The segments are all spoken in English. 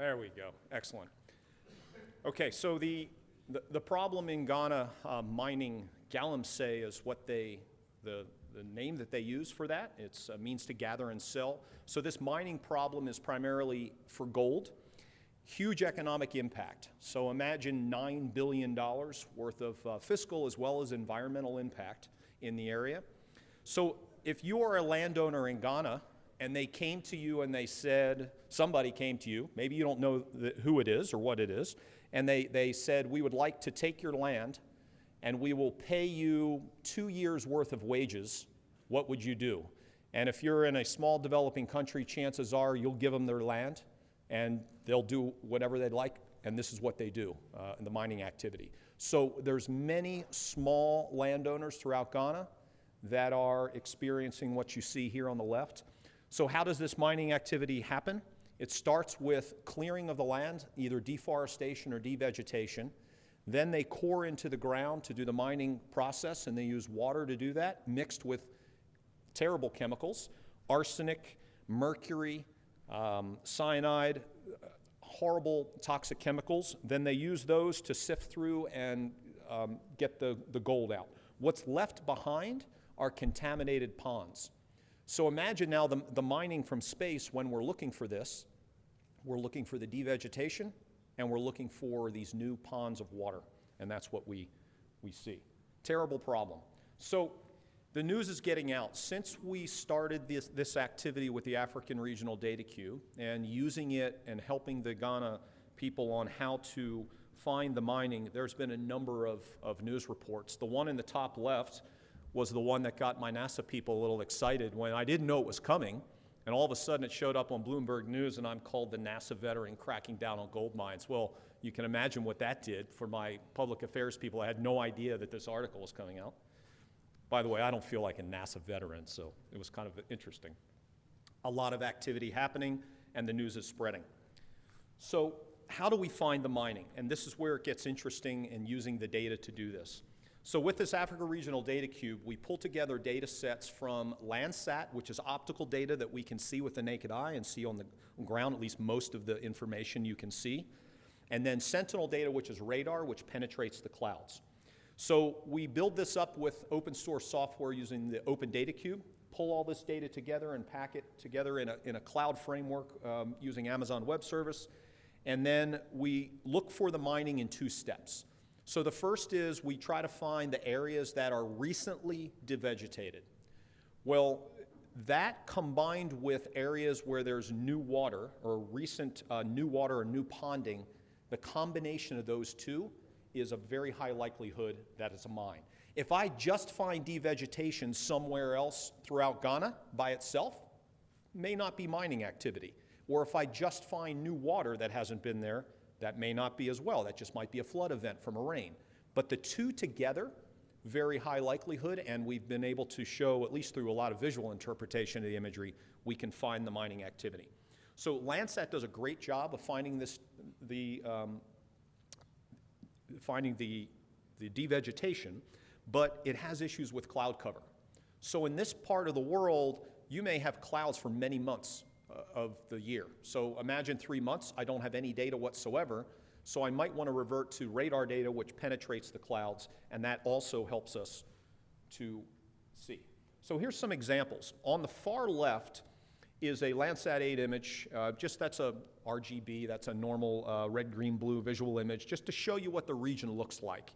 There we go. Excellent. Okay, so the problem in Ghana mining galamsey is what the name that they use for that. It's a means to gather and sell. So this mining problem is primarily for gold. Huge economic impact. So imagine $9 billion worth of fiscal as well as environmental impact in the area. So if you are a landowner in Ghana and they came to you and they said, somebody came to you, maybe you don't know who it is or what it is, and they said, we would like to take your land and we will pay you 2 years worth of wages, what would you do? And if you're in a small developing country, chances are you'll give them their land and they'll do whatever they'd like, and this is what they do in the mining activity. So there's many small landowners throughout Ghana that are experiencing what you see here on the left. So how does this mining activity happen? It starts with clearing of the land, either deforestation or devegetation. Then they core into the ground to do the mining process, and they use water to do that, mixed with terrible chemicals, arsenic, mercury, cyanide, horrible toxic chemicals. Then they use those to sift through and get the gold out. What's left behind are contaminated ponds. So imagine now the mining from space. When we're looking for this, we're looking for the devegetation and we're looking for these new ponds of water, and that's what we see. Terrible problem. So the news is getting out. Since we started this activity with the African Regional Data Queue and using it and helping the Ghana people on how to find the mining, there's been a number of news reports. The one in the top left was the one that got my NASA people a little excited when I didn't know it was coming, and all of a sudden it showed up on Bloomberg News, and I'm called the NASA veteran cracking down on gold mines. Well, you can imagine what that did for my public affairs people. I had no idea that this article was coming out. By the way, I don't feel like a NASA veteran, so it was kind of interesting. A lot of activity happening, and the news is spreading. So how do we find the mining? And this is where it gets interesting in using the data to do this. So with this Africa Regional Data Cube, we pull together data sets from Landsat, which is optical data that we can see with the naked eye and see on the ground, at least most of the information you can see. And then Sentinel data, which is radar, which penetrates the clouds. So we build this up with open source software using the Open Data Cube, pull all this data together and pack it together in a cloud framework using Amazon Web Service. And then we look for the mining in 2 steps. So the first is we try to find the areas that are recently devegetated. Well, that combined with areas where there's new water or recent new water or new ponding, the combination of those two is a very high likelihood that it's a mine. If I just find devegetation somewhere else throughout Ghana by itself, may not be mining activity. Or if I just find new water that hasn't been there, that may not be as well. That just might be a flood event from a rain. But the two together, very high likelihood, and we've been able to show, at least through a lot of visual interpretation of the imagery, we can find the mining activity. So Landsat does a great job of finding the devegetation, but it has issues with cloud cover. So in this part of the world, you may have clouds for many months of the year. So imagine 3 months, I don't have any data whatsoever, so I might want to revert to radar data which penetrates the clouds, and that also helps us to see. So here's some examples. On the far left is a Landsat 8 image, that's a RGB, that's a normal red, green, blue visual image, just to show you what the region looks like.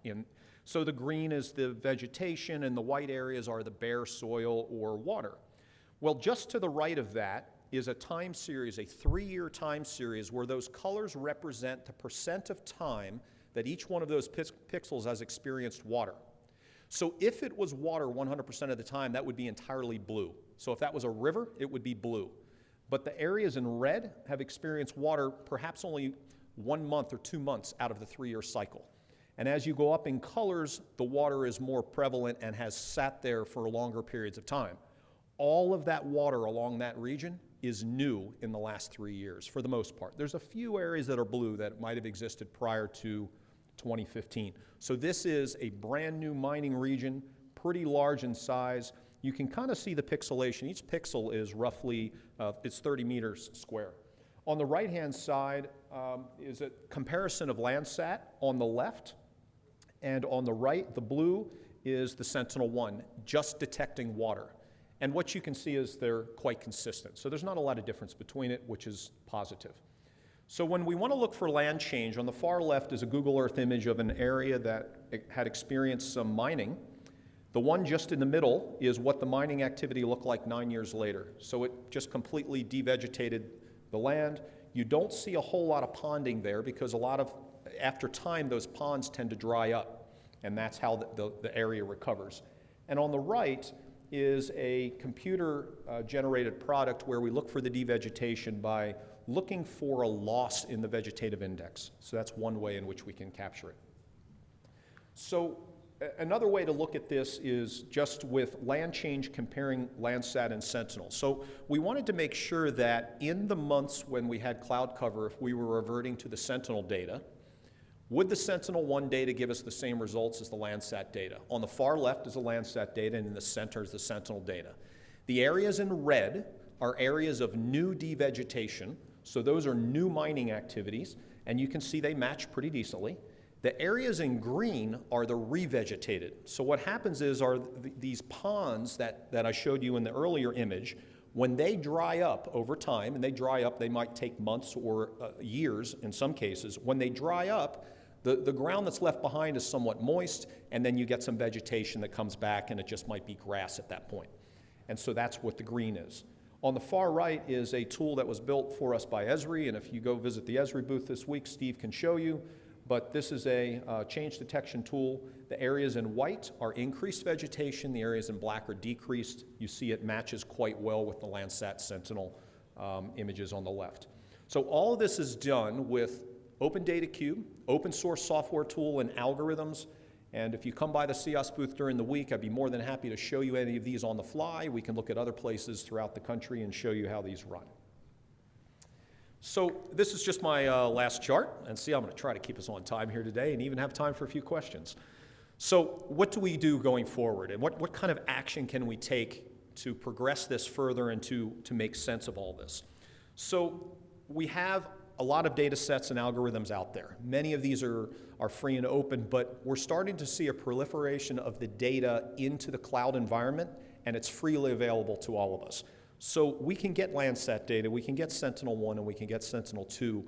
So the green is the vegetation, and the white areas are the bare soil or water. Well, just to the right of that is a time series, a 3-year time series, where those colors represent the percent of time that each one of those pixels has experienced water. So if it was water 100% of the time, that would be entirely blue. So if that was a river, it would be blue. But the areas in red have experienced water perhaps only 1 month or 2 months out of the 3-year cycle. And as you go up in colors, the water is more prevalent and has sat there for longer periods of time. All of that water along that region is new in the last 3 years, for the most part. There's a few areas that are blue that might have existed prior to 2015. So this is a brand new mining region, pretty large in size. You can kind of see the pixelation. Each pixel is roughly, it's 30 meters square. On the right-hand side is a comparison of Landsat on the left, and on the right, the blue is the Sentinel-1, just detecting water. And what you can see is they're quite consistent. So there's not a lot of difference between it, which is positive. So when we want to look for land change, on the far left is a Google Earth image of an area that had experienced some mining. The one just in the middle is what the mining activity looked like 9 years later. So it just completely devegetated the land. You don't see a whole lot of ponding there because after time, those ponds tend to dry up, and that's how the area recovers. And on the right is a computer-generated product where we look for the devegetation by looking for a loss in the vegetative index. So that's one way in which we can capture it. So another way to look at this is just with land change comparing Landsat and Sentinel. So we wanted to make sure that in the months when we had cloud cover, if we were reverting to the Sentinel data, would the Sentinel-1 data give us the same results as the Landsat data? On the far left is the Landsat data, and in the center is the Sentinel data. The areas in red are areas of new devegetation, so those are new mining activities, and you can see they match pretty decently. The areas in green are the revegetated. So what happens is these ponds that I showed you in the earlier image, when they dry up over time, and they dry up, they might take months or years in some cases. When they dry up, the ground that's left behind is somewhat moist, and then you get some vegetation that comes back, and it just might be grass at that point. And so that's what the green is. On the far right is a tool that was built for us by Esri, and if you go visit the Esri booth this week, Steve can show you. But this is a change detection tool. The areas in white are increased vegetation. The areas in black are decreased. You see it matches quite well with the Landsat Sentinel images on the left. So all of this is done with Open Data Cube, open source software tool and algorithms. And if you come by the CIOS booth during the week, I'd be more than happy to show you any of these on the fly. We can look at other places throughout the country and show you how these run. So this is just my last chart, and see, I'm going to try to keep us on time here today and even have time for a few questions. So what do we do going forward, and what kind of action can we take to progress this further and to make sense of all this? So we have a lot of data sets and algorithms out there. Many of these are free and open, but we're starting to see a proliferation of the data into the cloud environment, and it's freely available to all of us. So we can get Landsat data, we can get Sentinel-1, and we can get Sentinel-2,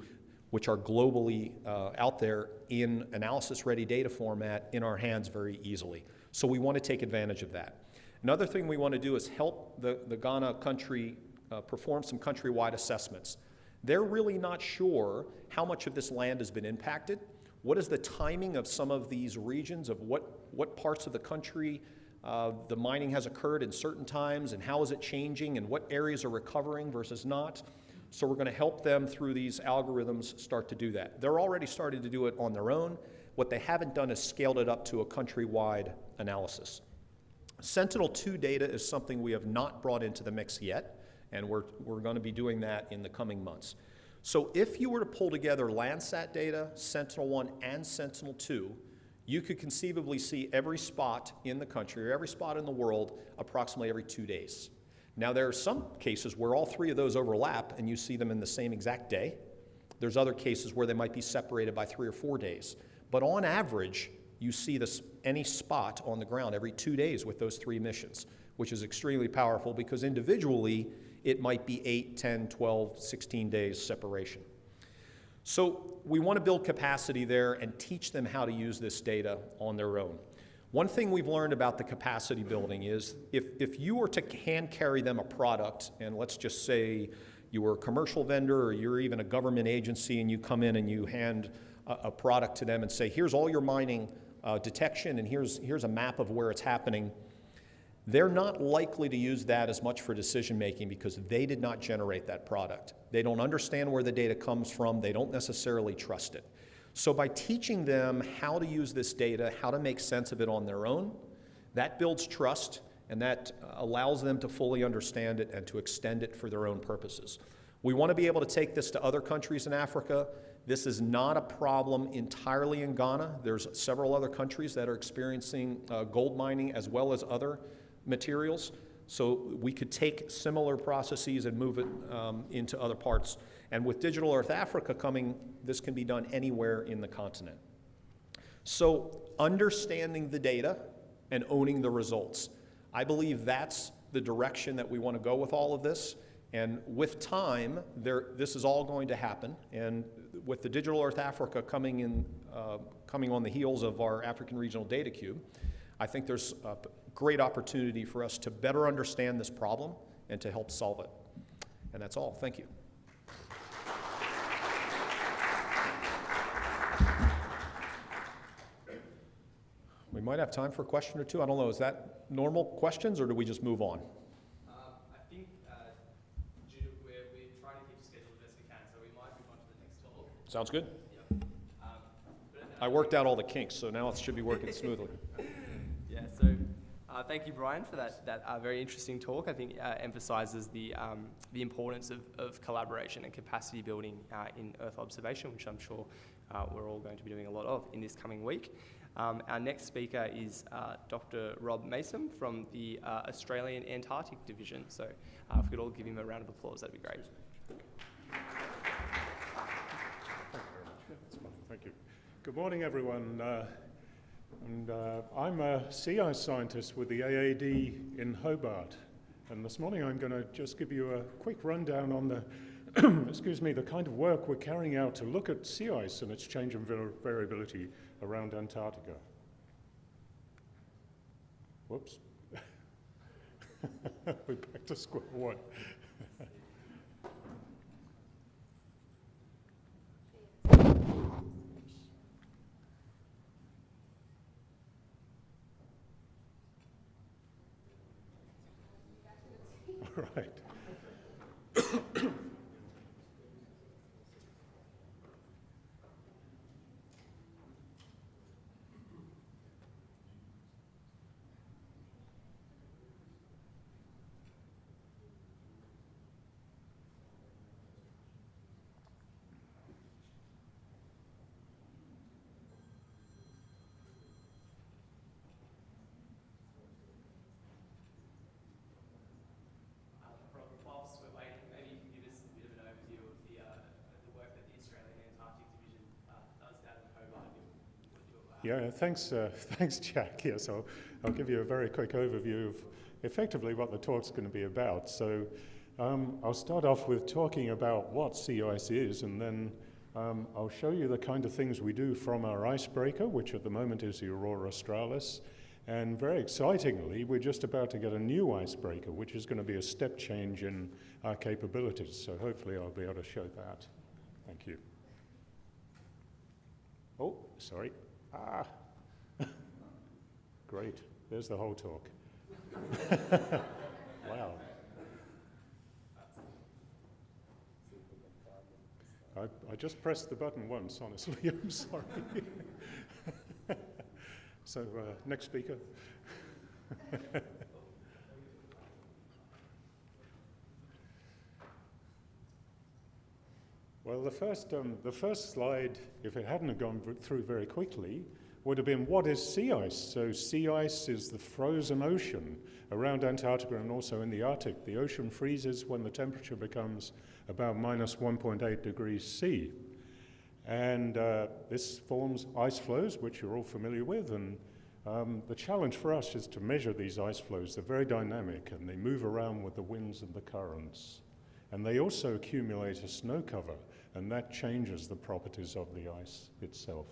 which are globally out there in analysis-ready data format in our hands very easily. So we want to take advantage of that. Another thing we want to do is help the Ghana country perform some countrywide assessments. They're really not sure how much of this land has been impacted. What is the timing of some of these regions, of what parts of the country the mining has occurred in certain times, and how is it changing, and what areas are recovering versus not. So we're going to help them through these algorithms start to do that. They're already starting to do it on their own. What they haven't done is scaled it up to a countrywide analysis. Sentinel-2 data is something we have not brought into the mix yet, and we're going to be doing that in the coming months. So if you were to pull together Landsat data, Sentinel-1, and Sentinel-2, you could conceivably see every spot in the country or every spot in the world approximately every 2 days. Now, there are some cases where all three of those overlap and you see them in the same exact day. There's other cases where they might be separated by 3 or 4 days. But on average, you see any spot on the ground every 2 days with those 3 missions, which is extremely powerful because individually it might be 8, 10, 12, 16 days separation. So we want to build capacity there and teach them how to use this data on their own. One thing we've learned about the capacity building is if you were to hand carry them a product, and let's just say you were a commercial vendor or you're even a government agency and you come in and you hand a product to them and say, here's all your mining detection and here's a map of where it's happening, they're not likely to use that as much for decision making because they did not generate that product. They don't understand where the data comes from. They don't necessarily trust it. So by teaching them how to use this data, how to make sense of it on their own, that builds trust and that allows them to fully understand it and to extend it for their own purposes. We want to be able to take this to other countries in Africa. This is not a problem entirely in Ghana. There's several other countries that are experiencing gold mining as well as other materials. So we could take similar processes and move it into other parts. And with Digital Earth Africa coming, this can be done anywhere in the continent. So understanding the data and owning the results. I believe that's the direction that we want to go with all of this. And with time, this is all going to happen. And with the Digital Earth Africa coming on the heels of our African Regional Data Cube, I think there's a great opportunity for us to better understand this problem and to help solve it. And that's all. Thank you. We might have time for a question or two. I don't know, is that normal questions or do we just move on? I think we're trying to keep the schedule the best we can, so we might move on to the next talk. Sounds good. Yep. I worked out all the kinks, so now it should be working smoothly. Yeah, so thank you, Brian, for that very interesting talk. I think emphasizes the importance of collaboration and capacity building in Earth observation, which I'm sure we're all going to be doing a lot of in this coming week. Our next speaker is Dr. Rob Mason from the Australian Antarctic Division. So if we could all give him a round of applause, that'd be great. Thank you very much. That's fine. Thank you. Good morning, everyone. I'm a sea ice scientist with the AAD in Hobart. And this morning I'm going to just give you a quick rundown on the excuse me, the kind of work we're carrying out to look at sea ice and its change and variability around Antarctica. Whoops. We're back to square one. All right. Whilst we're waiting, maybe you can give us a bit of an overview of the work that the Australian Antarctic Division does down in Hobart. Yeah, thanks, Jack. Yes, I'll give you a very quick overview of effectively what the talk's going to be about. So I'll start off with talking about what sea ice is, and then I'll show you the kind of things we do from our icebreaker, which at the moment is the Aurora Australis. And very excitingly, we're just about to get a new icebreaker, which is going to be a step change in our capabilities. So hopefully I'll be able to show that. Thank you. Oh, sorry. Great. There's the whole talk. Wow. I just pressed the button once, honestly. I'm sorry. So, next speaker. Well, the first slide, if it hadn't gone through very quickly, would have been what is sea ice? So sea ice is the frozen ocean around Antarctica and also in the Arctic. The ocean freezes when the temperature becomes about minus 1.8 degrees C. And this forms ice flows, which you're all familiar with. And the challenge for us is to measure these ice flows. They're very dynamic and they move around with the winds and the currents. And they also accumulate a snow cover, and that changes the properties of the ice itself.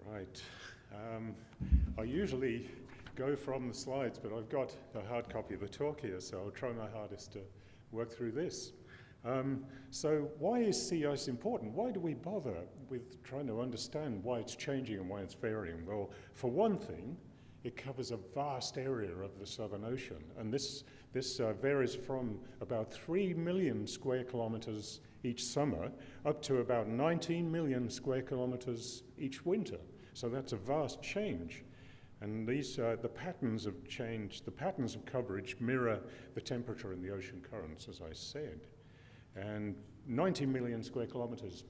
Right. I usually go from the slides, but I've got a hard copy of the talk here, so I'll try my hardest to work through this. So why is sea ice important? Why do we bother with trying to understand why it's changing and why it's varying? Well, for one thing, it covers a vast area of the Southern Ocean, and this This varies from about 3 million square kilometers each summer up to about 19 million square kilometers each winter. So that's a vast change. And these, the patterns of change, the patterns of coverage mirror the temperature in the ocean currents, as I said. And 90 million square kilometers,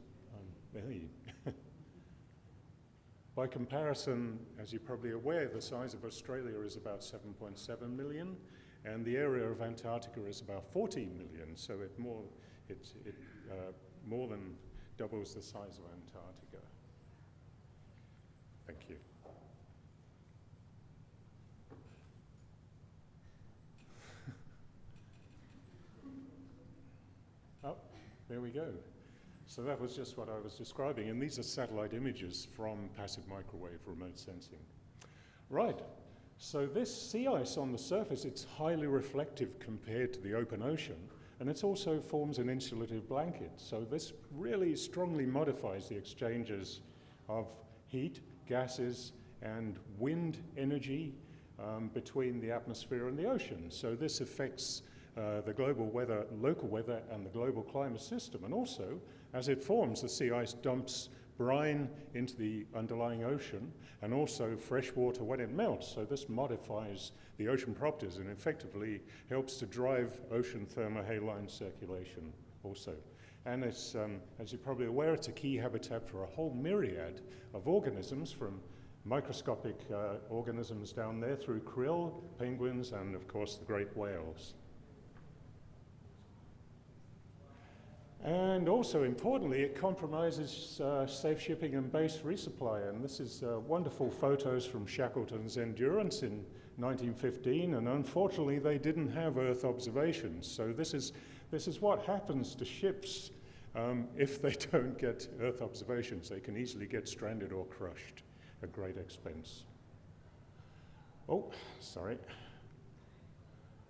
by comparison, as you're probably aware, the size of Australia is about 7.7 million, and the area of Antarctica is about 14 million, so it more than doubles the size of Antarctica. Thank you. Oh, there we go. So that was just what I was describing, and these are satellite images from passive microwave remote sensing. Right, so this sea ice on the surface, it's highly reflective compared to the open ocean, and it also forms an insulative blanket. So this really strongly modifies the exchanges of heat, gases, and wind energy between the atmosphere and the ocean. So this affects the global weather, local weather, and the global climate system. And also, as it forms, the sea ice dumps brine into the underlying ocean, and also fresh water when it melts. So this modifies the ocean properties and effectively helps to drive ocean thermohaline circulation also. And it's, as you're probably aware, it's a key habitat for a whole myriad of organisms, from microscopic organisms down there through krill, penguins, and of course the great whales. And also, importantly, it compromises safe shipping and base resupply. And this is wonderful photos from Shackleton's Endurance in 1915. And unfortunately, they didn't have Earth observations. So this is what happens to ships if they don't get Earth observations. They can easily get stranded or crushed at great expense. Oh, sorry.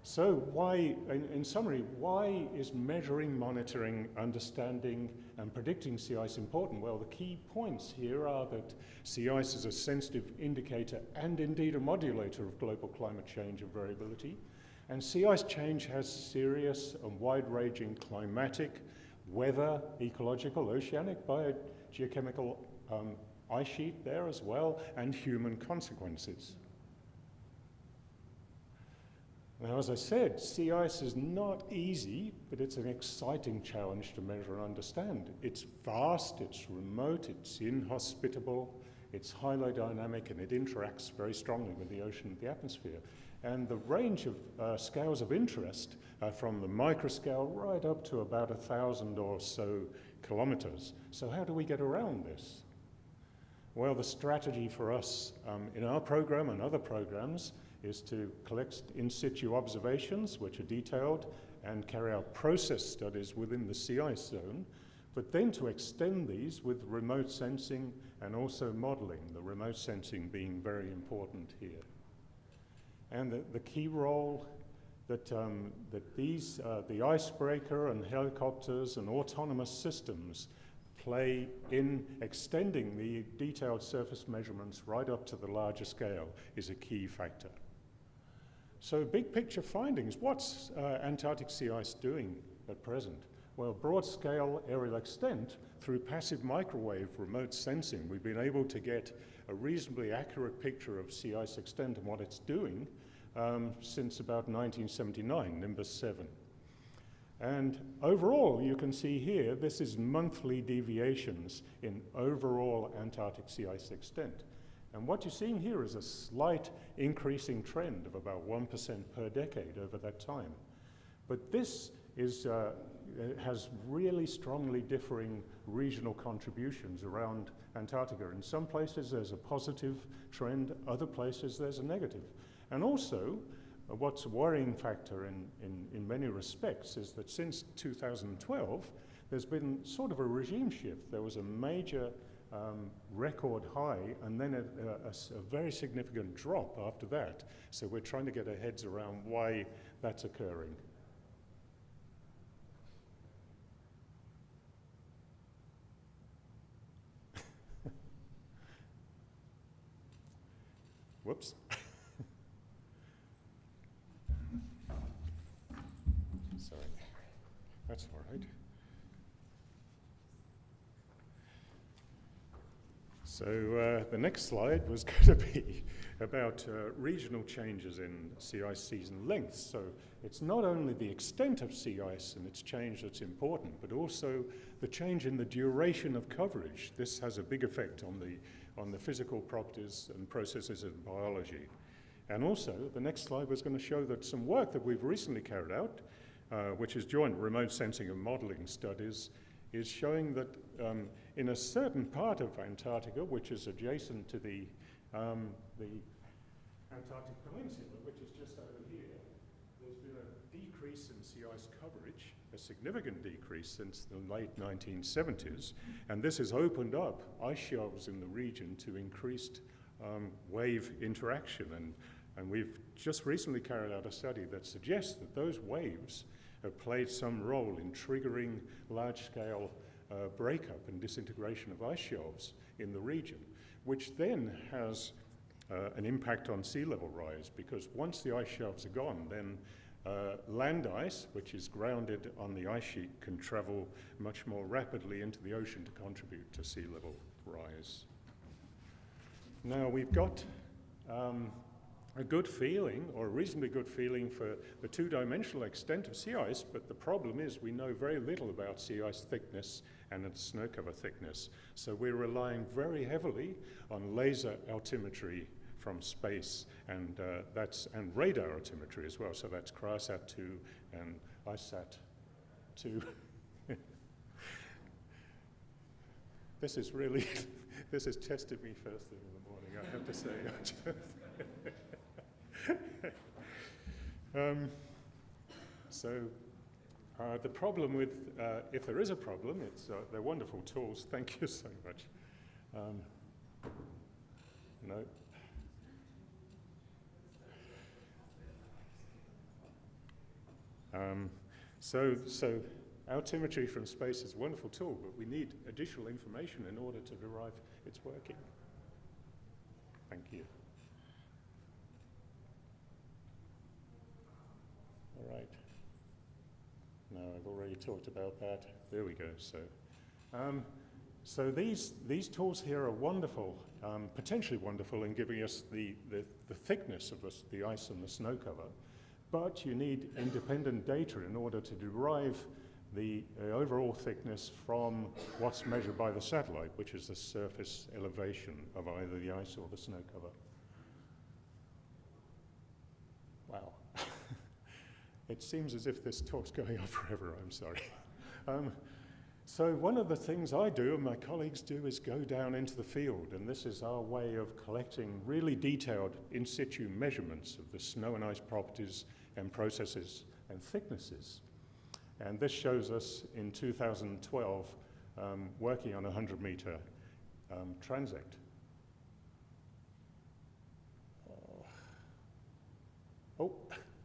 So why, in summary, why is measuring, monitoring, understanding, and predicting sea ice important? Well, the key points here are that sea ice is a sensitive indicator and indeed a modulator of global climate change and variability. And sea ice change has serious and wide-ranging climatic, weather, ecological, oceanic, biogeochemical ice sheet there as well, and human consequences. Now, as I said, sea ice is not easy, but it's an exciting challenge to measure and understand. It's vast, it's remote, it's inhospitable, it's highly dynamic, and it interacts very strongly with the ocean and the atmosphere. And the range of scales of interest from the microscale right up to about 1,000 or so kilometers. So how do we get around this? Well, the strategy for us in our program and other programs is to collect in situ observations, which are detailed, and carry out process studies within the sea ice zone, but then to extend these with remote sensing and also modeling, the remote sensing being very important here. And the key role that the icebreaker and helicopters and autonomous systems play in extending the detailed surface measurements right up to the larger scale is a key factor. So big picture findings, what's Antarctic sea ice doing at present? Well, broad scale aerial extent through passive microwave remote sensing, we've been able to get a reasonably accurate picture of sea ice extent and what it's doing since about 1979, Nimbus 7. And overall, you can see here, this is monthly deviations in overall Antarctic sea ice extent. And what you're seeing here is a slight increasing trend of about 1% per decade over that time. But this is, has really strongly differing regional contributions around Antarctica. In some places there's a positive trend, other places there's a negative. And also, what's a worrying factor in many respects is that since 2012, there's been sort of a regime shift. There was a major record high, and then a very significant drop after that. So we're trying to get our heads around why that's occurring. Whoops. that's all right. So the next slide was going to be about regional changes in sea ice season lengths. So it's not only the extent of sea ice and its change that's important, but also the change in the duration of coverage. This has a big effect on the physical properties and processes in biology. And also, the next slide was going to show that some work that we've recently carried out, which is joint remote sensing and modeling studies, is showing that in a certain part of Antarctica, which is adjacent to the Antarctic Peninsula, which is just over here, there's been a decrease in sea ice coverage, a significant decrease since the late 1970s, and this has opened up ice shelves in the region to increased wave interaction, and we've just recently carried out a study that suggests that those waves have played some role in triggering large-scale breakup and disintegration of ice shelves in the region, which then has an impact on sea level rise, because once the ice shelves are gone, then land ice, which is grounded on the ice sheet, can travel much more rapidly into the ocean to contribute to sea level rise. Now, we've got a good feeling, or a reasonably good feeling, for the two-dimensional extent of sea ice, but the problem is we know very little about sea ice thickness and its snow cover thickness. So we're relying very heavily on laser altimetry from space, and radar altimetry as well. So that's Cryosat-2 and ICESat-2. This has tested me first thing in the morning, I have to say. The problem with, if there is a problem, they're wonderful tools. Thank you so much. No. So altimetry from space is a wonderful tool, but we need additional information in order to derive its working. Thank you. All right. No, I've already talked about that. There we go. So these tools here are wonderful, potentially wonderful in giving us the thickness of the ice and the snow cover, but you need independent data in order to derive the overall thickness from what's measured by the satellite, which is the surface elevation of either the ice or the snow cover. Wow. It seems as if this talk's going on forever, I'm sorry. So one of the things I do and my colleagues do is go down into the field, and this is our way of collecting really detailed in situ measurements of the snow and ice properties and processes and thicknesses. And this shows us in 2012 working on a 100-meter transect. Oh,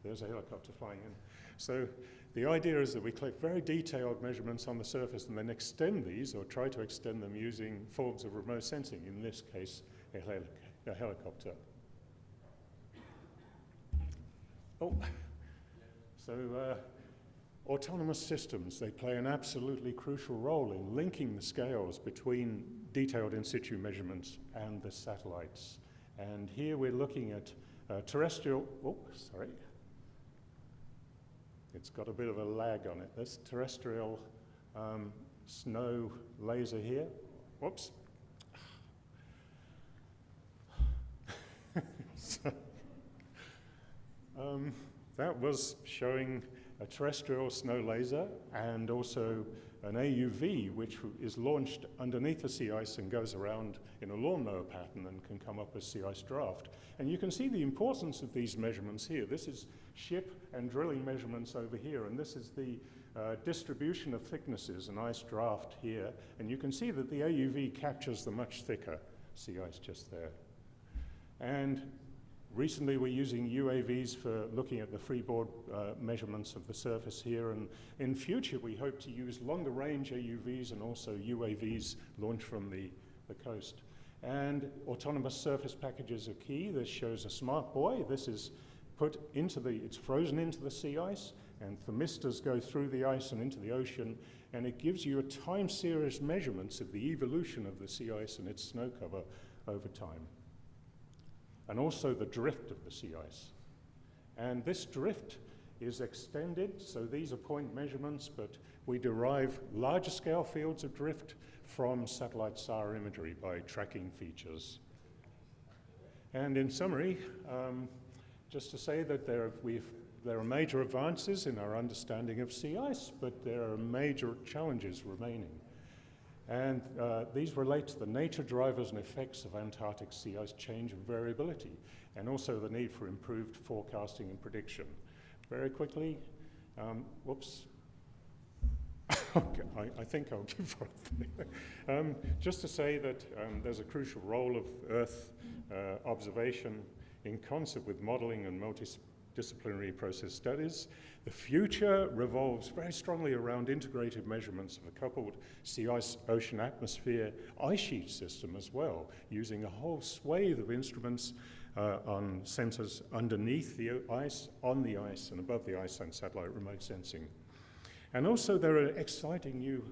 there's a helicopter flying in. So the idea is that we collect very detailed measurements on the surface and then extend these, or try to extend them using forms of remote sensing, in this case, a helicopter. Oh, so autonomous systems, they play an absolutely crucial role in linking the scales between detailed in situ measurements and the satellites. And here we're looking at terrestrial, it's got a bit of a lag on it. This terrestrial snow laser here. Whoops. That was showing a terrestrial snow laser and also an AUV, which is launched underneath the sea ice and goes around in a lawnmower pattern and can come up as sea ice draft. And you can see the importance of these measurements here. This is ship and drilling measurements over here, and this is the distribution of thicknesses and ice draft here. And you can see that the AUV captures the much thicker sea ice just there. And recently we're using UAVs for looking at the freeboard measurements of the surface here, and in future we hope to use longer range AUVs and also UAVs launched from the coast. And autonomous surface packages are key. This shows a smart buoy. This is put into it's frozen into the sea ice, and thermistors go through the ice and into the ocean, and it gives you a time series measurements of the evolution of the sea ice and its snow cover over time, and also the drift of the sea ice. And this drift is extended, so these are point measurements, but we derive larger scale fields of drift from satellite SAR imagery by tracking features. And in summary, just to say that there are major advances in our understanding of sea ice, but there are major challenges remaining. And these relate to the nature, drivers, and effects of Antarctic sea ice change and variability, and also the need for improved forecasting and prediction. Very quickly, whoops. Okay, I think I'll give up. Just to say that there's a crucial role of Earth observation in concert with modeling and multidisciplinary process studies. The future revolves very strongly around integrated measurements of a coupled sea ice ocean atmosphere ice sheet system as well, using a whole swathe of instruments on sensors underneath the ice, on the ice, and above the ice, and satellite remote sensing. And also there are exciting new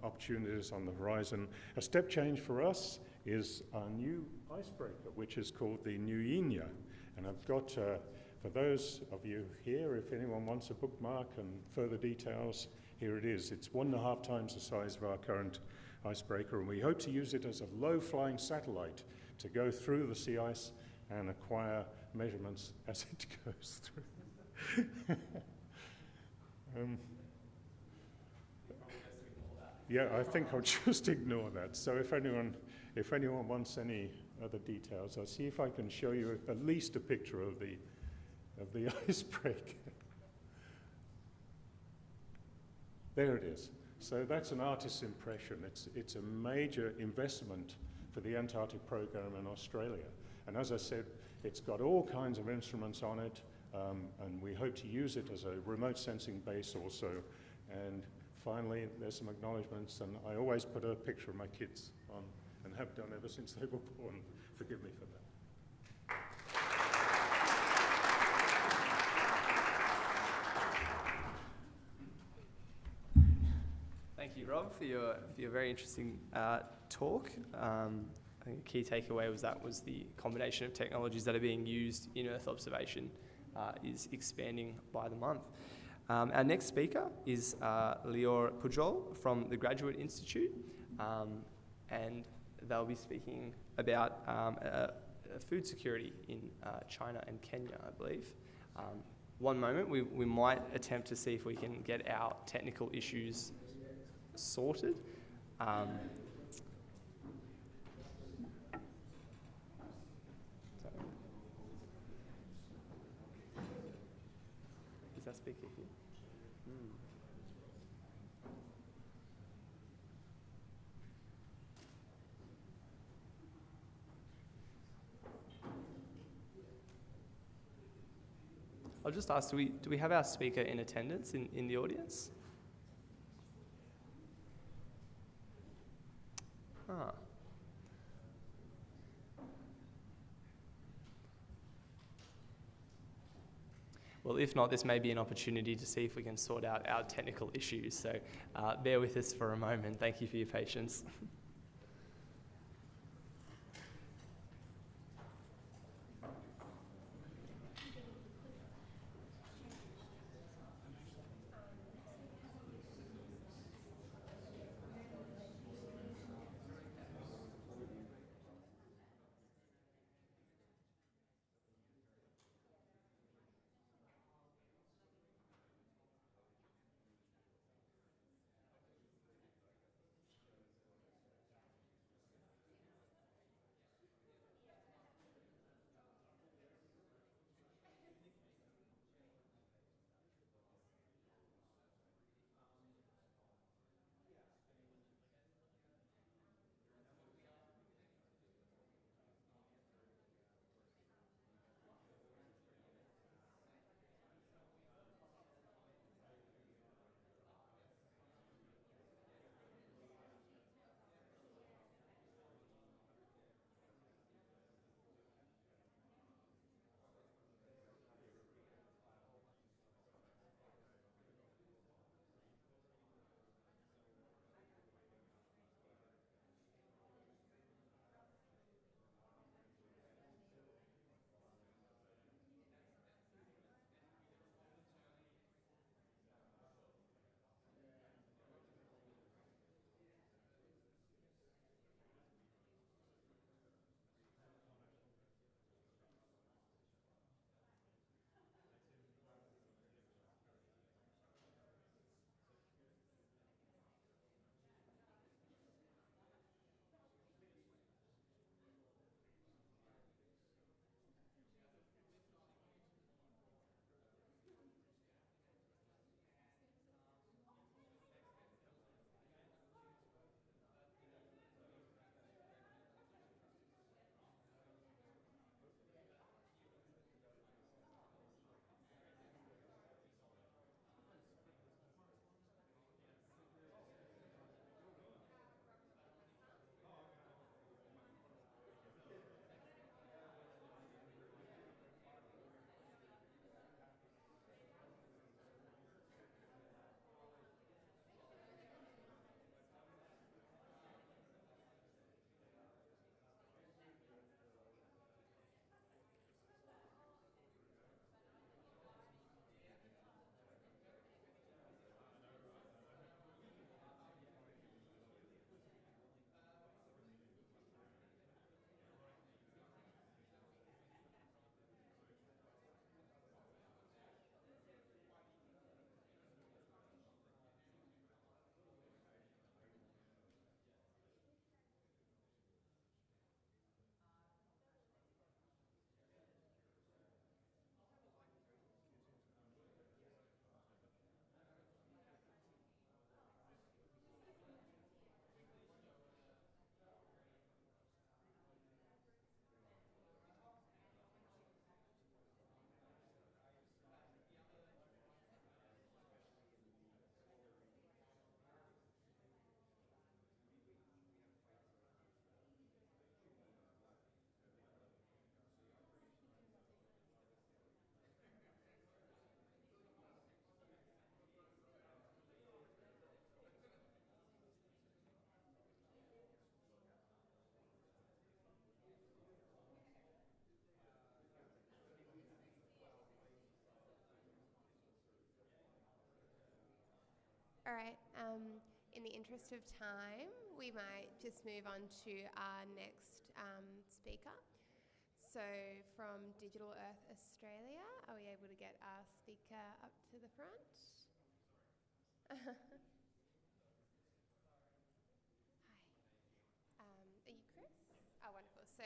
opportunities on the horizon. A step change for us is our new icebreaker, which is called the New Enya. And I've got, for those of you here, if anyone wants a bookmark and further details, here it is. It's 1.5 times the size of our current icebreaker, and we hope to use it as a low-flying satellite to go through the sea ice and acquire measurements as it goes through. Yeah, I think I'll just ignore that. So if anyone wants any other details, I'll see if I can show you at least a picture of the icebreaker. There it is. So that's an artist's impression. It's a major investment for the Antarctic program in Australia. And as I said, it's got all kinds of instruments on it, and we hope to use it as a remote sensing base also. And finally, there's some acknowledgements, and I always put a picture of my kids on, and have done ever since they were born. Forgive me for that. Thank you, Rob, for your very interesting talk. I think a key takeaway was the combination of technologies that are being used in Earth observation is expanding by the month. Our next speaker is Lior Pujol from the Graduate Institute, and they'll be speaking about food security in China and Kenya, I believe. One moment, we might attempt to see if we can get our technical issues sorted. Is that speaker here? I'll just ask, do we have our speaker in attendance in the audience? Ah. Well, if not, this may be an opportunity to see if we can sort out our technical issues. So bear with us for a moment. Thank you for your patience. All right. In the interest of time, we might just move on to our next speaker. So from Digital Earth Australia, are we able to get our speaker up to the front? Hi. Are you Chris? Oh, wonderful. So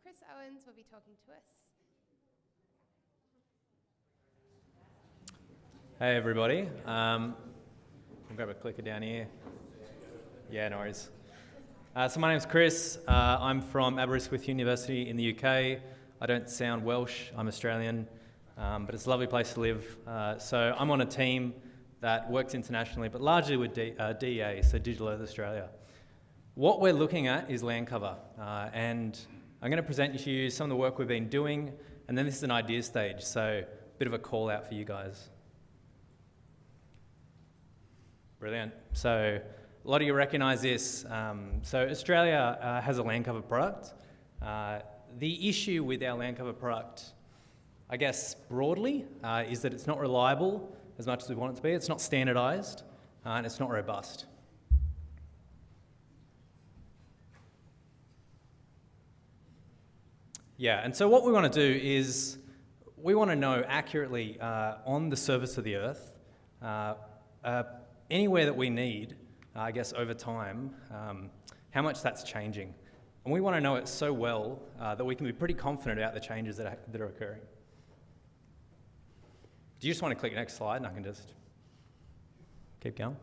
Chris Owens will be talking to us. Hey everybody, I'll grab a clicker down here. Yeah, no worries. So my name's Chris, I'm from Aberystwyth University in the UK. I don't sound Welsh, I'm Australian, but it's a lovely place to live. So I'm on a team that works internationally, but largely with DEA, so Digital Earth Australia. What we're looking at is land cover, and I'm going to present to you some of the work we've been doing, and then this is an idea stage, so a bit of a call out for you guys. Brilliant. So a lot of you recognise this. So Australia has a land cover product. The issue with our land cover product, I guess broadly, is that it's not reliable as much as we want it to be. It's not standardised, and it's not robust. Yeah, and so what we want to do is we want to know accurately on the surface of the Earth, anywhere that we need, I guess over time, how much that's changing. And we want to know it so well that we can be pretty confident about the changes that are occurring. Do you just want to click next slide and I can just keep going?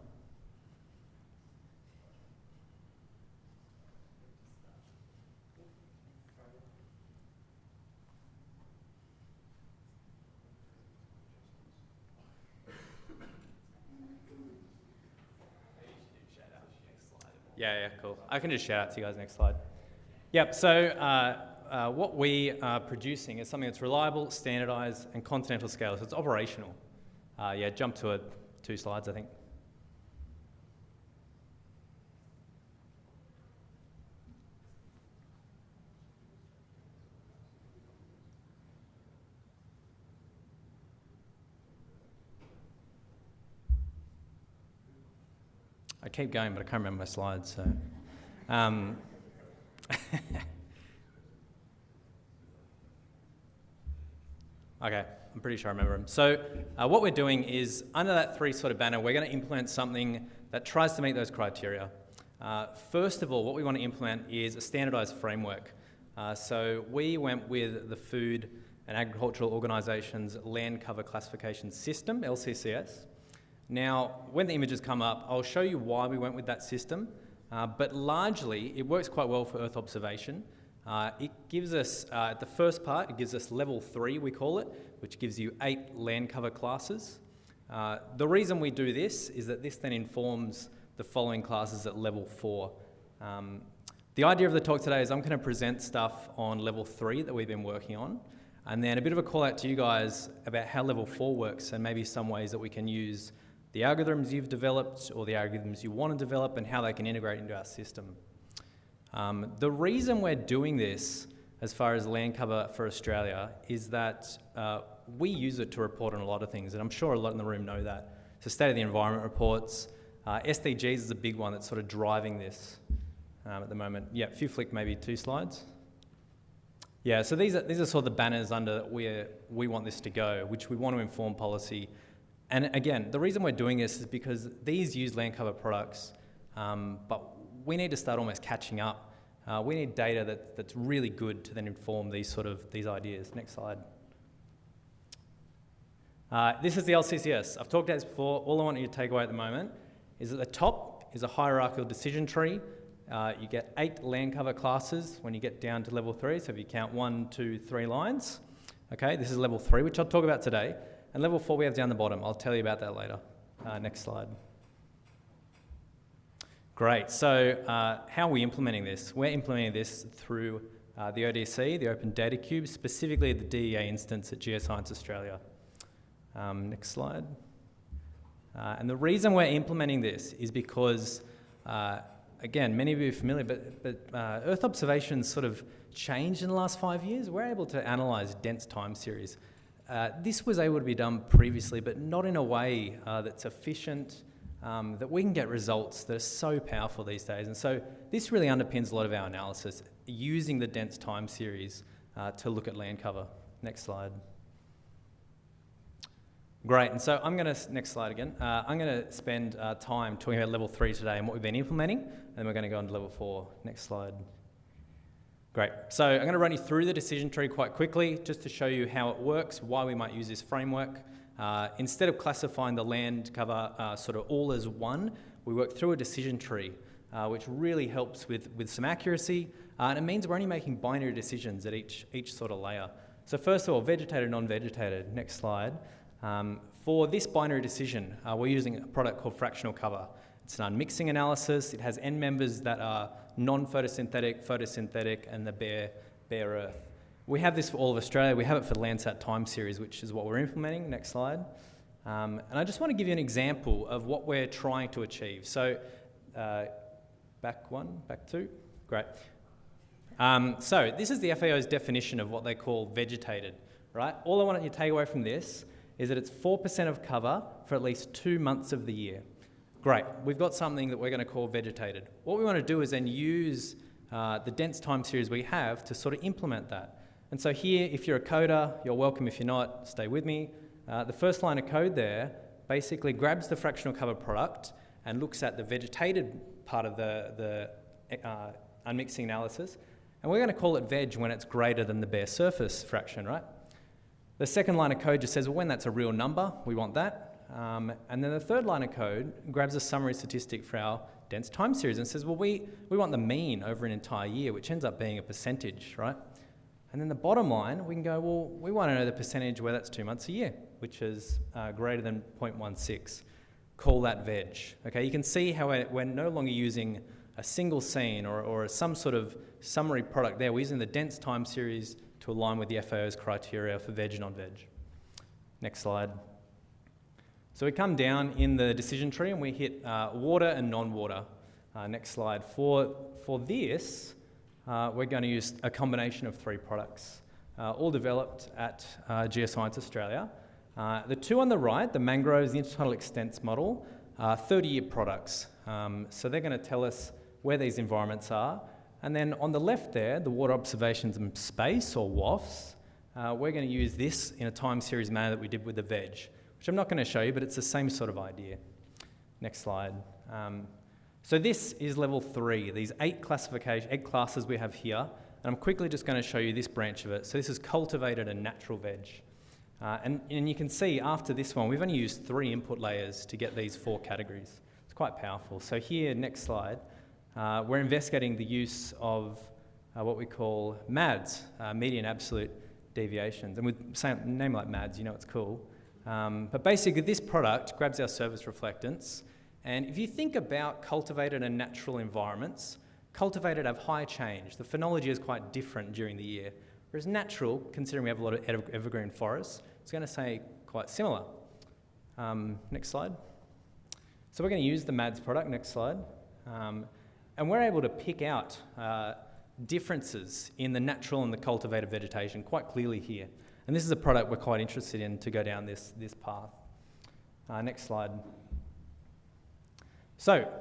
Yeah, cool. I can just shout out to you guys next slide. Yep, so what we are producing is something that's reliable, standardised, and continental scale, so it's operational. Yeah, jump to it, 2 slides, I think. I keep going, but I can't remember my slides, so. Okay, I'm pretty sure I remember them. So what we're doing is, under that 3 sort of banner, we're going to implement something that tries to meet those criteria. First of all, what we want to implement is a standardised framework. So we went with the Food and Agricultural Organisation's Land Cover Classification System, LCCs. Now, when the images come up, I'll show you why we went with that system, but largely it works quite well for Earth observation. It gives us, the first part, it gives us level 3, we call it, which gives you 8 land cover classes. The reason we do this is that this then informs the following classes at level 4. The idea of the talk today is I'm going to present stuff on level 3 that we've been working on, and then a bit of a call out to you guys about how level 4 works and maybe some ways that we can use the algorithms you've developed or the algorithms you want to develop and how they can integrate into our system. The reason we're doing this as far as land cover for Australia is that we use it to report on a lot of things, and I'm sure a lot in the room know that. So State of the Environment reports, SDGs is a big one that's sort of driving this at the moment. Yeah, if you flick maybe 2 slides. Yeah, so these are sort of the banners under where we want this to go, which we want to inform policy. And again, the reason we're doing this is because these use land cover products, but we need to start almost catching up. We need data that's really good to then inform these ideas. Next slide. This is the LCCs. I've talked about this before. All I want you to take away at the moment is at the top is a hierarchical decision tree. You get 8 land cover classes when you get down to level 3. So if you count 1, 2, 3 lines, okay, this is level 3, which I'll talk about today. And level 4 we have down the bottom. I'll tell you about that later. Next slide. Great. So how are we implementing this? We're implementing this through the ODC, the Open Data Cube, specifically the DEA instance at Geoscience Australia. Next slide. And the reason we're implementing this is because, again, many of you are familiar, but Earth observations sort of changed in the last 5 years. We're able to analyse dense time series. This was able to be done previously, but not in a way that's efficient that we can get results that are so powerful these days. And so this really underpins a lot of our analysis, using the dense time series to look at land cover. Next slide. Great, and so I'm going to, next slide again, I'm going to spend time talking about level 3 today and what we've been implementing, and then we're going to go on to level 4. Next slide. Great, so I'm going to run you through the decision tree quite quickly, just to show you how it works, why we might use this framework. Instead of classifying the land cover sort of all as one, we work through a decision tree, which really helps with some accuracy, and it means we're only making binary decisions at each sort of layer. So first of all, vegetated, non-vegetated. Next slide. For this binary decision, we're using a product called fractional cover. It's an unmixing analysis. It has end members that are non-photosynthetic, photosynthetic, and the bare earth. We have this for all of Australia. We have it for the Landsat time series, which is what we're implementing. Next slide. And I just want to give you an example of what we're trying to achieve. So back 1, back 2. Great. So this is the FAO's definition of what they call vegetated, right? All I want you to take away from this is that it's 4% of cover for at least 2 months of the year. Great, we've got something that we're going to call vegetated. What we want to do is then use the dense time series we have to sort of implement that. And so here, if you're a coder, you're welcome. If you're not, stay with me. The first line of code there basically grabs the fractional cover product and looks at the vegetated part of the unmixing analysis. And we're going to call it veg when it's greater than the bare surface fraction, right? The second line of code just says, well, when that's a real number, we want that. And then the third line of code grabs a summary statistic for our dense time series and says, well, we want the mean over an entire year, which ends up being a percentage, right? And then the bottom line, we can go, well, we want to know the percentage where that's 2 months a year, which is greater than 0.16. Call that veg. Okay, you can see how we're no longer using a single scene or some sort of summary product there. We're using the dense time series to align with the FAO's criteria for veg and non-veg. Next slide. So we come down in the decision tree and we hit water and non-water. Next slide. For this, we're going to use a combination of 3 products, all developed at Geoscience Australia. The 2 on the right, the mangroves, the intertidal extents model, are 30-year products. So they're going to tell us where these environments are. And then on the left there, the water observations in space, or WAFs, we're going to use this in a time series manner that we did with the veg, which I'm not going to show you, but it's the same sort of idea. Next slide. So this is level 3, these 8 classes we have here, and I'm quickly just going to show you this branch of it. So this is cultivated and natural veg. And you can see after this one, we've only used 3 input layers to get these 4 categories. It's quite powerful. So here, next slide, we're investigating the use of what we call MADs, median absolute deviations. And with a name like MADs, you know it's cool. But basically, this product grabs our surface reflectance. And if you think about cultivated and natural environments, cultivated have high change. The phenology is quite different during the year. Whereas natural, considering we have a lot of evergreen forests, it's going to say quite similar. Next slide. So we're going to use the MADS product. Next slide. And we're able to pick out differences in the natural and the cultivated vegetation quite clearly here. And this is a product we're quite interested in to go down this path. Next slide. So,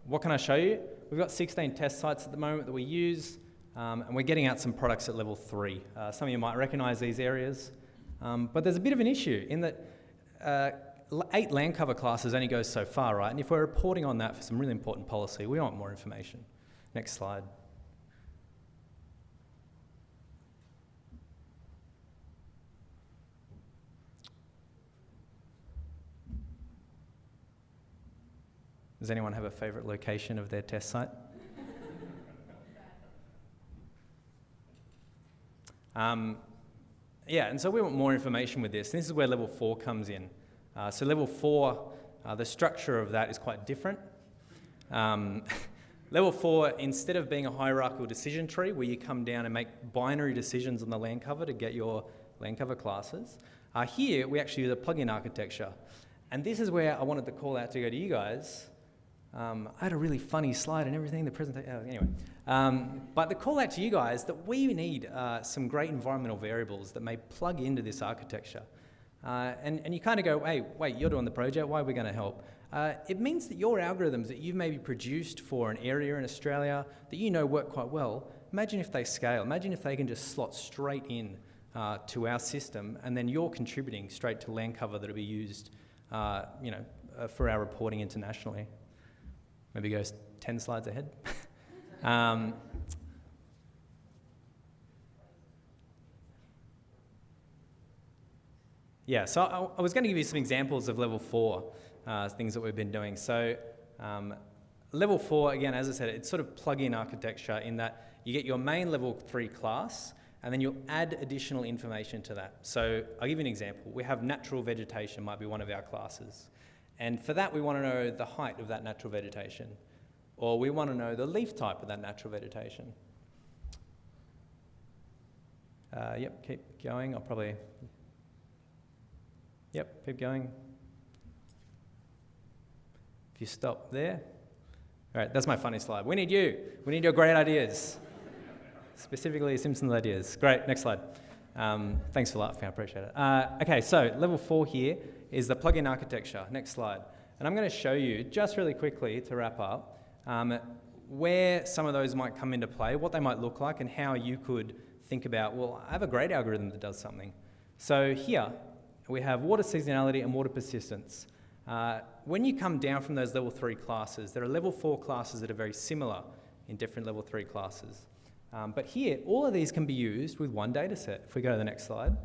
what can I show you? We've got 16 test sites at the moment that we use, and we're getting out some products at level 3. Some of you might recognise these areas, but there's a bit of an issue in that 8 land cover classes only goes so far, right? And if we're reporting on that for some really important policy, we want more information. Next slide. Does anyone have a favourite location of their test site? Yeah, and so we want more information with this. This is where level 4 comes in. So level 4, the structure of that is quite different. Level 4, instead of being a hierarchical decision tree where you come down and make binary decisions on the land cover to get your land cover classes, here we actually use a plugin architecture. And this is where I wanted to call out to go to you guys. I had a really funny slide and everything, the presentation, anyway. But the call out to you guys that we need some great environmental variables that may plug into this architecture. And you kind of go, hey, wait, you're doing the project, why are we going to help? It means that your algorithms that you've maybe produced for an area in Australia that you know work quite well, imagine if they scale. Imagine if they can just slot straight in to our system, and then you're contributing straight to land cover that'll be used for our reporting internationally. Maybe go 10 slides ahead. Yeah, so I was going to give you some examples of level 4, things that we've been doing. So level 4, again, as I said, it's sort of plug-in architecture in that you get your main level 3 class, and then you'll add additional information to that. So I'll give you an example. We have natural vegetation might be one of our classes. And for that, we want to know the height of that natural vegetation. Or we want to know the leaf type of that natural vegetation. Yep, keep going. Yep, keep going. If you stop there. All right, that's my funny slide. We need you. We need your great ideas. Specifically, Simpsons ideas. Great, next slide. Thanks for laughing, I appreciate it. Okay, so level 4 here is the plugin architecture. Next slide. And I'm going to show you, just really quickly to wrap up, where some of those might come into play, what they might look like, and how you could think about, well, I have a great algorithm that does something. So here, we have water seasonality and water persistence. When you come down from those level 3 classes, there are level 4 classes that are very similar in different level 3 classes. But here, all of these can be used with one data set. If we go to the next slide.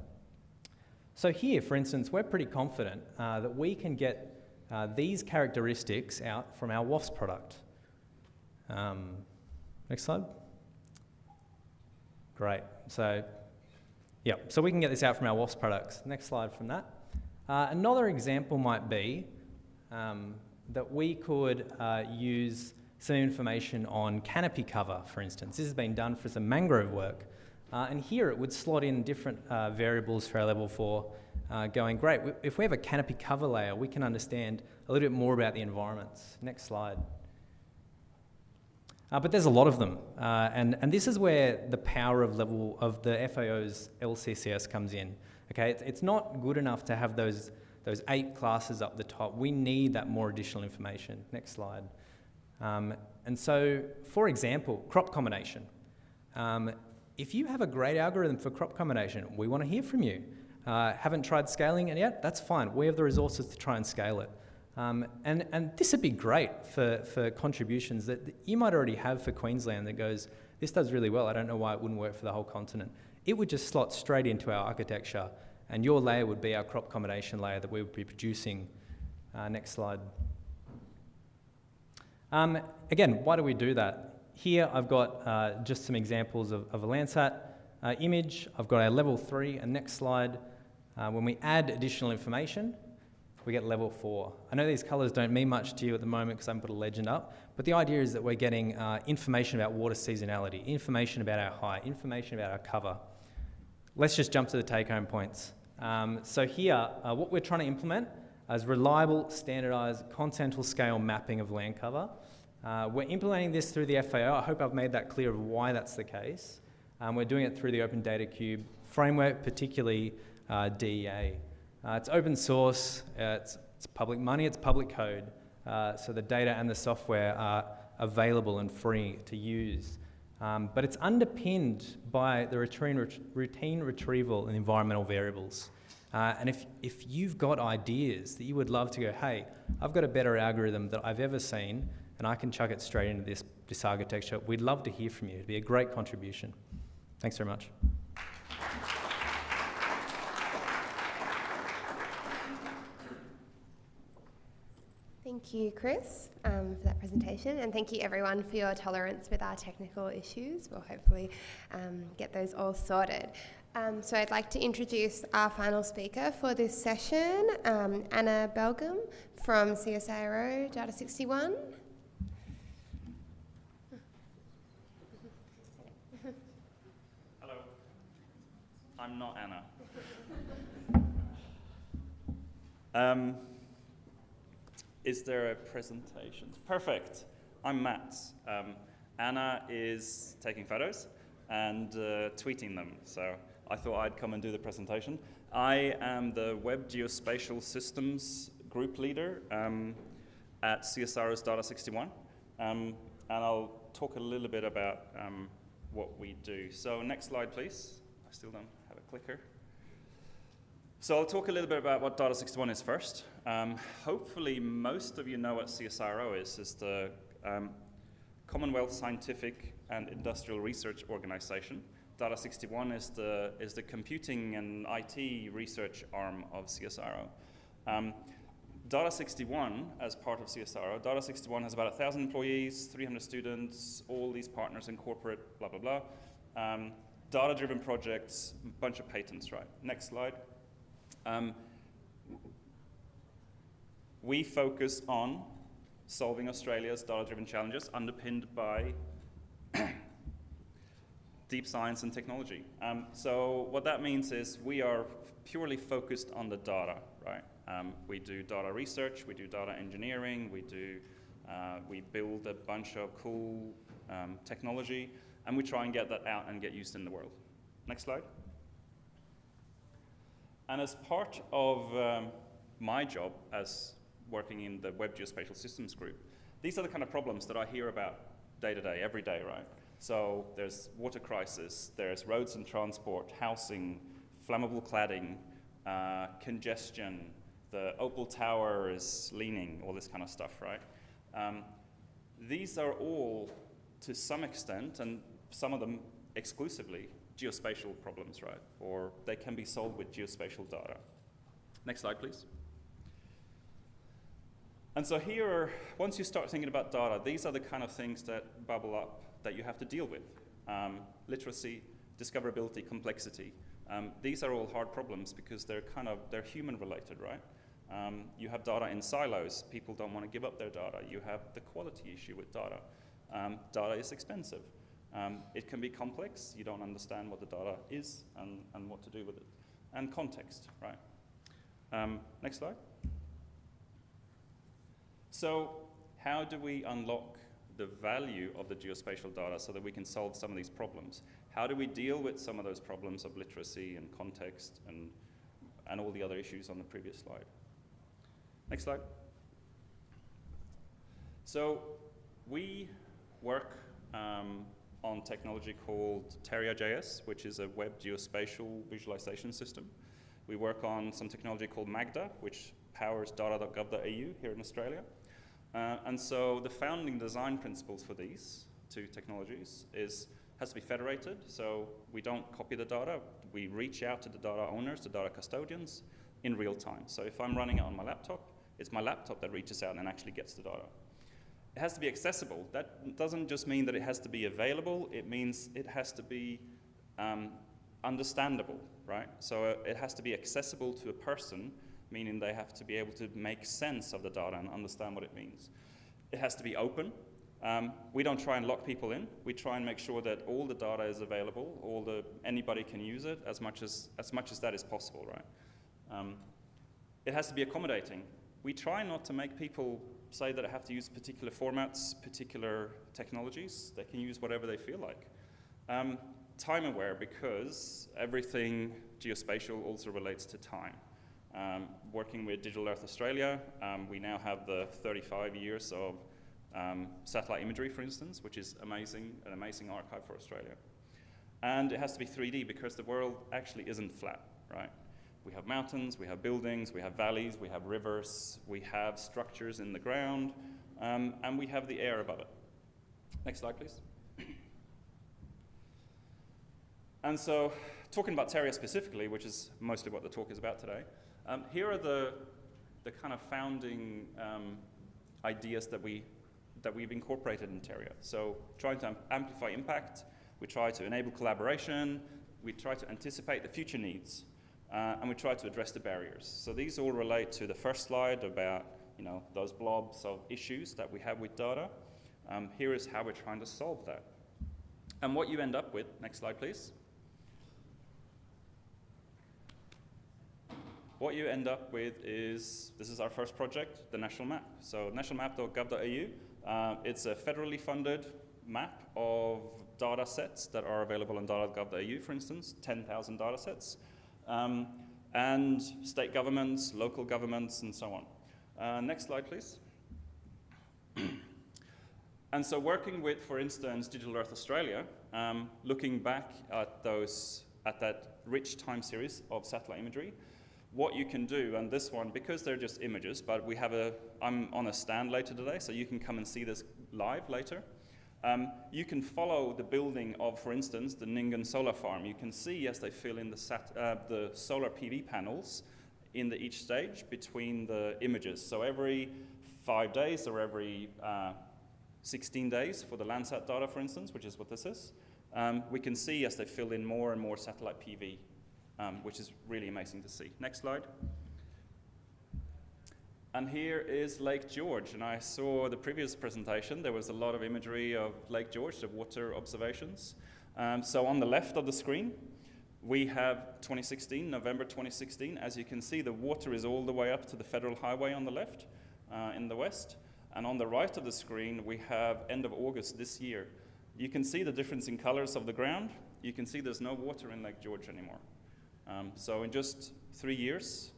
So here, for instance, we're pretty confident that we can get these characteristics out from our Wasp product. Next slide. Great. So, yeah, so we can get this out from our Wasp products. Next slide from that. Another example might be that we could use some information on canopy cover, for instance. This has been done for some mangrove work. And here it would slot in different variables for our level 4, going, great, if we have a canopy cover layer, we can understand a little bit more about the environments. Next slide. But there's a lot of them. And this is where the power of the FAO's LCCs comes in. Okay, it's not good enough to have those 8 classes up the top. We need that more additional information. Next slide. And so, for example, crop combination. If you have a great algorithm for crop combination, we want to hear from you. Haven't tried scaling it yet? That's fine. We have the resources to try and scale it. And this would be great for contributions that you might already have for Queensland that goes, this does really well. I don't know why it wouldn't work for the whole continent. It would just slot straight into our architecture, and your layer would be our crop combination layer that we would be producing. Next slide. Again, why do we do that? Here I've got just some examples of a Landsat image. I've got our level 3, and next slide. When we add additional information, we get level 4. I know these colours don't mean much to you at the moment because I haven't put a legend up, but the idea is that we're getting information about water seasonality, information about our height, information about our cover. Let's just jump to the take-home points. So here, what we're trying to implement is reliable, standardised, continental scale mapping of land cover. We're implementing this through the FAO. I hope I've made that clear of why that's the case. We're doing it through the Open Data Cube framework, particularly DEA. It's open source, it's public money, it's public code. So the data and the software are available and free to use. But it's underpinned by the routine retrieval and environmental variables. And if you've got ideas that you would love to go, hey, I've got a better algorithm that I've ever seen, and I can chuck it straight into this architecture, we'd love to hear from you. It'd be a great contribution. Thanks very much. Thank you, Chris, for that presentation, and thank you everyone for your tolerance with our technical issues. We'll hopefully get those all sorted. So I'd like to introduce our final speaker for this session, Anna Belgum from CSIRO Data 61. Hello, I'm not Anna. Is there a presentation? Perfect. I'm Matt. Anna is taking photos and tweeting them, so I thought I'd come and do the presentation. I am the Web Geospatial Systems Group Leader at CSIRO's Data61, and I'll talk a little bit about what we do. So next slide, please. I still don't have a clicker. So I'll talk a little bit about what Data61 is first. Hopefully most of you know what CSIRO is. It's the Commonwealth Scientific and Industrial Research Organization. Data61 is the computing and IT research arm of CSIRO. Data61, as part of CSIRO, Data61 has about 1,000 employees, 300 students, all these partners in corporate, blah, blah, blah. Data-driven projects, a bunch of patents, right? Next slide. We focus on solving Australia's data-driven challenges underpinned by deep science and technology. So what that means is we are purely focused on the data, right? We do data research, we do data engineering, we build a bunch of cool technology, and we try and get that out and get used in the world. Next slide. And as part of my job as working in the Web Geospatial Systems Group, these are the kind of problems that I hear about day to day, every day, right? So there's water crisis, there's roads and transport, housing, flammable cladding, congestion, the Opal Tower is leaning, all this kind of stuff, right? These are all, to some extent, and some of them exclusively, geospatial problems, right? Or they can be solved with geospatial data. Next slide, please. And so here, once you start thinking about data, these are the kind of things that bubble up that you have to deal with. Literacy, discoverability, complexity. These are all hard problems because they're human related, right? You have data in silos. People don't want to give up their data. You have the quality issue with data. Data is expensive. It can be complex. You don't understand what the data is and what to do with it. And context, right? Next slide. So how do we unlock the value of the geospatial data so that we can solve some of these problems? How do we deal with some of those problems of literacy and context and all the other issues on the previous slide? Next slide. So we work on technology called Terria.js, which is a web geospatial visualization system. We work on some technology called Magda, which powers data.gov.au here in Australia. And so the founding design principles for these two technologies has to be federated, so we don't copy the data, we reach out to the data owners, the data custodians, in real time. So if I'm running it on my laptop, it's my laptop that reaches out and actually gets the data. It has to be accessible. That doesn't just mean that it has to be available, it means it has to be understandable, right? So it has to be accessible to a person, meaning they have to be able to make sense of the data and understand what it means. It has to be open. We don't try and lock people in. We try and make sure that all the data is available, anybody can use it as much as that is possible, right? It has to be accommodating. We try not to make people say that they have to use particular formats, particular technologies. They can use whatever they feel like. Time aware, because everything geospatial also relates to time. Working with Digital Earth Australia, we now have the 35 years of satellite imagery, for instance, which is an amazing archive for Australia. And it has to be 3D because the world actually isn't flat, right? We have mountains, we have buildings, we have valleys, we have rivers, we have structures in the ground, and we have the air above it. Next slide, please. And so, talking about Terria specifically, which is mostly what the talk is about today, here are the kind of founding ideas that we've incorporated in Terria. So, trying to amplify impact, we try to enable collaboration, we try to anticipate the future needs, and we try to address the barriers. So these all relate to the first slide about those blobs of issues that we have with data. Here is how we're trying to solve that. And what you end up with, next slide please. What you end up with is, this is our first project, the national map. So nationalmap.gov.au, it's a federally funded map of data sets that are available on data.gov.au, for instance, 10,000 data sets. and state governments, local governments, and so on. Next slide, please. And so working with, for instance, Digital Earth Australia, looking back at that rich time series of satellite imagery, what you can do, and this one, because they're just images, but I'm on a stand later today, so you can come and see this live later. You can follow the building of, for instance, the Ningen solar farm. You can see as they fill in the solar PV panels in each stage between the images. So every 5 days or every 16 days for the Landsat data, for instance, which is what this is, we can see as they fill in more and more satellite PV, which is really amazing to see. Next slide. And here is Lake George, and I saw the previous presentation, there was a lot of imagery of Lake George, the water observations. So on the left of the screen, we have 2016, November 2016. As you can see, the water is all the way up to the Federal Highway on the left, in the west. And on the right of the screen, we have end of August this year. You can see the difference in colors of the ground. You can see there's no water in Lake George anymore. So in just 3 years,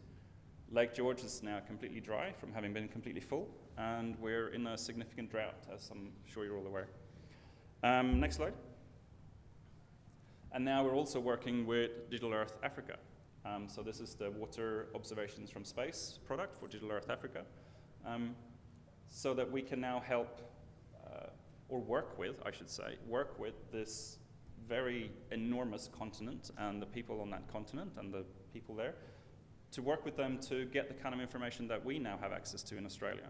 Lake George is now completely dry from having been completely full, and we're in a significant drought, as I'm sure you're all aware. Next slide. And now we're also working with Digital Earth Africa. So this is the water observations from space product for Digital Earth Africa, so that we can now help, or work with, I should say, work with this very enormous continent and the people on that continent and the people there, to work with them to get the kind of information that we now have access to in Australia.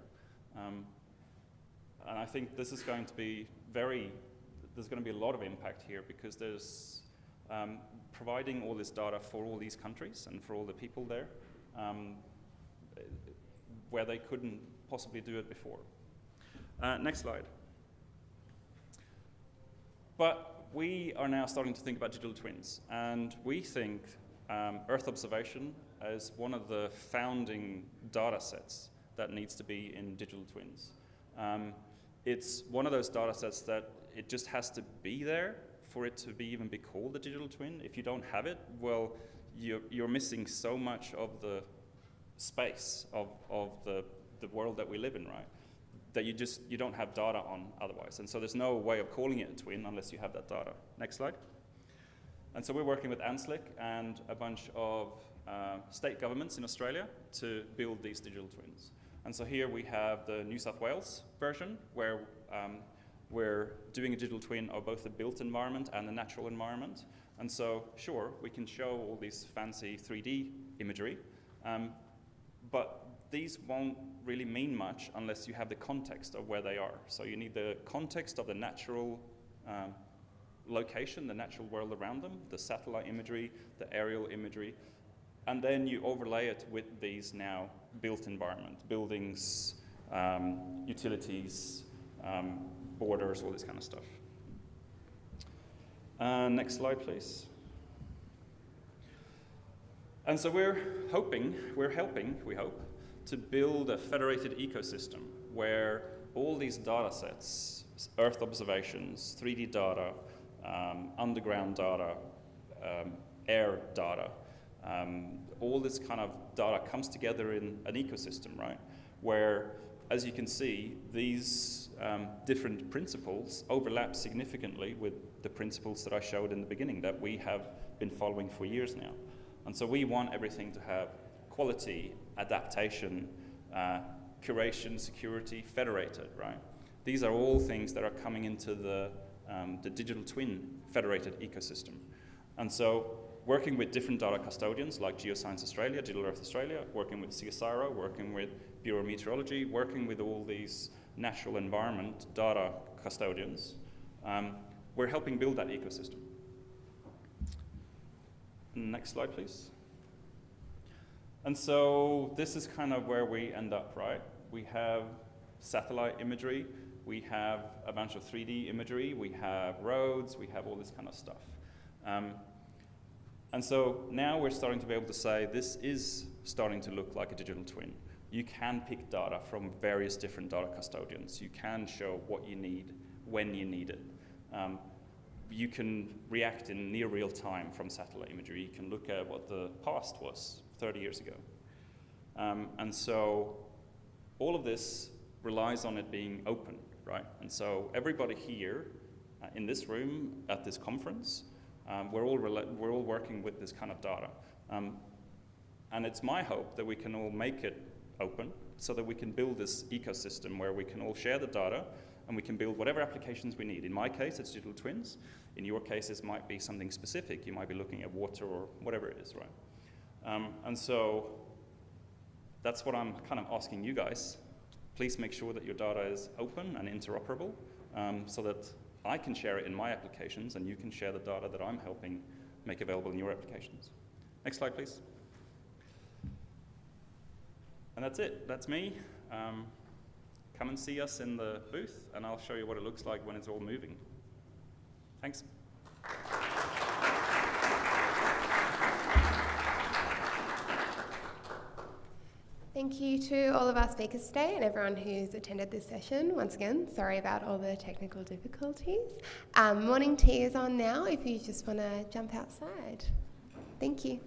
And I think this is going to be there's going to be a lot of impact here, because there's providing all this data for all these countries and for all the people there, where they couldn't possibly do it before. Next slide. But we are now starting to think about digital twins, and we think Earth observation as one of the founding data sets that needs to be in digital twins. It's one of those data sets that it just has to be there for it to even be called a digital twin. If you don't have it, well, you're missing so much of the space of the world that we live in, right? That you don't have data on otherwise. And so there's no way of calling it a twin unless you have that data. Next slide. And so we're working with ANSLIC and a bunch of state governments in Australia to build these digital twins. And so here we have the New South Wales version, where we're doing a digital twin of both the built environment and the natural environment. And so, sure, we can show all these fancy 3D imagery, but these won't really mean much unless you have the context of where they are. So you need the context of the natural location, the natural world around them, the satellite imagery, the aerial imagery, and then you overlay it with these now built environment, buildings, utilities, borders, all this kind of stuff. Next slide, please. And so we're helping, we hope, to build a federated ecosystem where all these data sets, Earth observations, 3D data, underground data, air data, all this kind of data comes together in an ecosystem, right? Where, as you can see, these different principles overlap significantly with the principles that I showed in the beginning that we have been following for years now. And so we want everything to have quality, adaptation, curation, security, federated, right? These are all things that are coming into the digital twin federated ecosystem. And so working with different data custodians like Geoscience Australia, Digital Earth Australia, working with CSIRO, working with Bureau of Meteorology, working with all these natural environment data custodians, we're helping build that ecosystem. Next slide, please. And so this is kind of where we end up, right? We have satellite imagery, we have a bunch of 3D imagery, we have roads, we have all this kind of stuff. And so now we're starting to be able to say this is starting to look like a digital twin. You can pick data from various different data custodians. You can show what you need, when you need it. You can react in near real time from satellite imagery. You can look at what the past was 30 years ago. And so all of this relies on it being open, right? And so everybody here in this room at this conference, we're all working with this kind of data. And it's my hope that we can all make it open so that we can build this ecosystem where we can all share the data and we can build whatever applications we need. In my case, it's digital twins. In your case, it might be something specific. You might be looking at water or whatever it is, right? And so that's what I'm kind of asking you guys. Please make sure that your data is open and interoperable so that I can share it in my applications and you can share the data that I'm helping make available in your applications. Next slide, please. And that's it. That's me. Come and see us in the booth, and I'll show you what it looks like when it's all moving. Thanks. Thank you to all of our speakers today and everyone who's attended this session. Once again, sorry about all the technical difficulties. Morning tea is on now if you just want to jump outside. Thank you.